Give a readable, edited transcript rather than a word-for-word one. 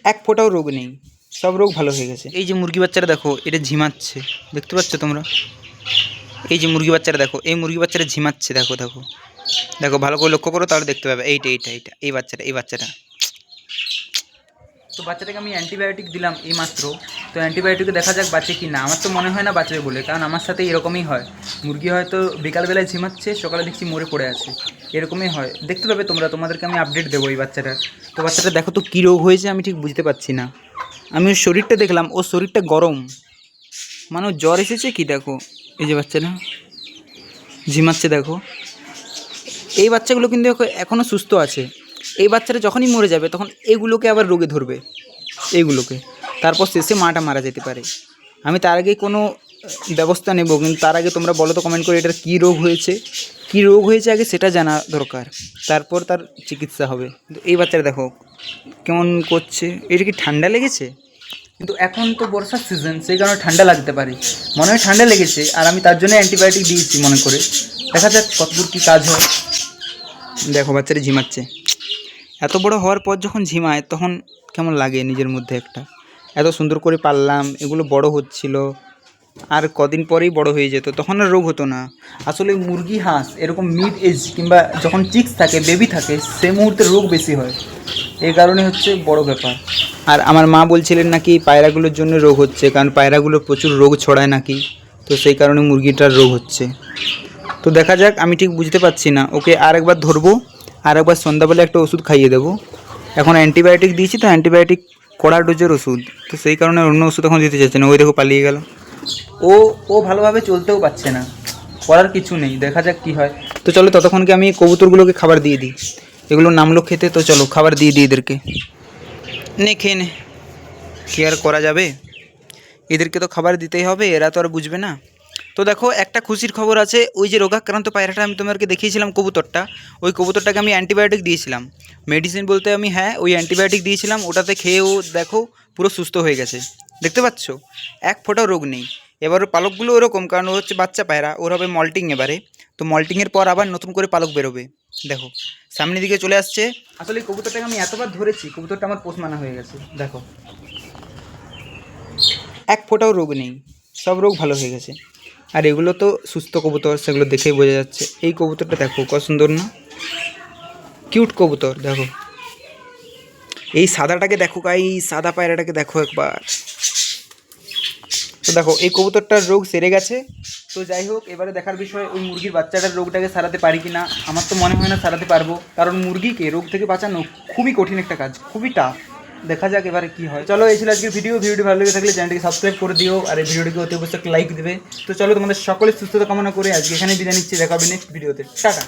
এক ফোঁটাও রোগ নেই, সব রোগ ভালো হয়ে গেছে। এই যে মুরগি বাচ্চারা দেখো, এটা ঝিমাচ্ছে, দেখতে পাচ্ছ তোমরা? এই যে মুরগি বাচ্চারা দেখো, এই মুরগি বাচ্চারা ঝিমাচ্ছে, দেখো দেখো দেখো, ভালো করে লক্ষ্য করো তাহলে দেখতে পাবে। এইটা এইটা এইটা এই বাচ্চাটা। তো বাচ্চাটাকে আমি অ্যান্টিবায়োটিক দিলাম এই মাত্র। তো অ্যান্টিবায়োটিকে দেখা যাক বাঁচে কি না। আমার তো মনে হয় না বাঁচবে বলে, কারণ আমার সাথে এরকমই হয়। মুরগি হয়তো বিকালবেলায় ঝিমাচ্ছে, সকালে দেখছি মরে পড়ে আছে, এরকমই হয়। দেখতে পাবে তোমরা, তোমাদেরকে আমি আপডেট দেবো এই বাচ্চাটার। তো বাচ্চাটা দেখো তো কী রোগ হয়েছে আমি ঠিক বুঝতে পারছি না। আমি ওর শরীরটা দেখলাম, ওর শরীরটা গরম, মানে জ্বর এসেছে কি। দেখো এই যে বাচ্চাটা ঝিমাচ্ছে, দেখো। এই বাচ্চাগুলো কিন্তু এখনও সুস্থ আছে। এই বাচ্চাটা যখনই মরে যাবে তখন এগুলোকে আবার রোগে ধরবে, এইগুলোকে। তারপর শেষে মাটা মারা যেতে পারে। আমি তার আগে কোনো ব্যবস্থা নেব, কিন্তু তার আগে তোমরা বলো তো কমেন্ট করে এটার কী রোগ হয়েছে আগে সেটা জানা দরকার, তারপর তার চিকিৎসা হবে। কিন্তু এই বাচ্চাটা দেখো কেমন করছে। এটা কি ঠান্ডা লেগেছে? কিন্তু এখন তো বর্ষার সিজন, সেই কারণে ঠান্ডা লাগতে পারে, মনে হয় ঠান্ডা লেগেছে। আর আমি তার জন্য অ্যান্টিবায়োটিক দিয়েছি মনে করে। দেখা যাক কতদূর কী কাজ হয়। দেখো বাচ্চাটা ঝিমাচ্ছে। এত বড় হওয়ার পর যখন ঝিমায় তখন কেমন লাগে নিজের মধ্যে একটা। এত সুন্দর করে পাললাম, এগুলো বড় হচ্ছিল, আর কদিন পরেই বড় হয়ে যেত, তখন আর রোগ হতো না। আসলে মুরগি হাঁস এরকম মিড এজ কিংবা যখন চিক্স থাকে, বেবি থাকে, সে মুহূর্তে রোগ বেশি হয়। এই কারণে হচ্ছে বড় ব্যাপার। আর আমার মা বলছিলেন নাকি পায়রাগুলোর জন্য রোগ হচ্ছে, কারণ পায়রাগুলো প্রচুর রোগ ছড়ায় নাকি, তো সেই কারণে মুরগিটার রোগ হচ্ছে। তো দেখা যাক, আমি ঠিক বুঝতে পারছি না। ওকে আর একবার ধরবো, আর একবার সন্ধ্যাবেলা একটা ওষুধ খাইয়ে দেবো। এখন অ্যান্টিবায়োটিক দিয়েছি, তো অ্যান্টিবায়োটিক কড়া ডোজের ওষুধ, তো সেই কারণে অন্য ওষুধ এখন দিতে চাইছে না। ওই দেখো পালিয়ে গেল। ও ভালোভাবে চলতেও পারছে না, করার কিছু নেই, দেখা যাক কী হয়। তো চলো ততক্ষণকে আমি কবুতরগুলোকে খাবার দিয়ে দিই। এগুলো নামলো খেতে, তো চলো খাবার দিয়ে দিই এদেরকে। নে খেয়ে নে, কী আর করা যাবে, এদেরকে তো খাবার দিতেই হবে, এরা তো আর বুঝবে না। তো দেখো একটা খুশির খবর আছে, ওই যে রোগাক্রান্ত পায়রাটা আমি তোমাদেরকে দেখিয়েছিলাম, কবুতরটা, ওই কবুতরটাকে আমি অ্যান্টিবায়োটিক দিয়েছিলাম। মেডিসিন বলতে আমি, হ্যাঁ, ওই অ্যান্টিবায়োটিক দিয়েছিলাম, ওটাতে খেয়েও দেখো পুরো সুস্থ হয়ে গেছে। দেখতে পাচ্ছ, এক ফোঁটাও রোগ নেই। এবার ওর পালকগুলো ওরকম, কারণ ও হচ্ছে বাচ্চা পায়রা, ওর হবে মল্টিং এবারে। তো মল্টিংয়ের পর আবার নতুন করে পালক বেরোবে। দেখো সামনের দিকে চলে আসছে। আসলে এই কবুতরটাকে আমি এতবার ধরেছি, কবুতরটা আমার পোষ মানা হয়ে গেছে। দেখো এক ফোঁটাও রোগ নেই, সব রোগ ভালো হয়ে গেছে। আর এগুলো তো সুস্থ কবুতর, সেগুলো দেখেই বোঝা যাচ্ছে। এই কবুতরটা দেখো কত সুন্দর না, কিউট কবুতর। দেখো এই সাদাটাকে দেখো, এই সাদা পায়রাটাকে দেখো একবার। তো দেখো এই কবুতরটার রোগ সেরে গেছে। তো যাই হোক, এবারে দেখার বিষয় ওই মুরগির বাচ্চাটার রোগটাকে সারাতে পারি কি না। আমার তো মনে হয় না সারাতে পারবো, কারণ মুরগিকে রোগ থেকে বাঁচানো খুবই কঠিন একটা কাজ, খুবই টাফ। দেখা যাক এবারে কী হয়। চলো এই ছিল আজকের ভিডিওটি ভালো লেগে থাকলে চ্যানেলটিকে সাবস্ক্রাইব করে দিও, আর এই ভিডিওটিকে অতি অবশ্যই একটা লাইক দেবে। তো চলো তোমাদের সকলের সুস্থতা কামনা করে আজকে এখানে বিদায় নিচ্ছি, দেখা হবে নেক্সট ভিডিওতে। টাটা।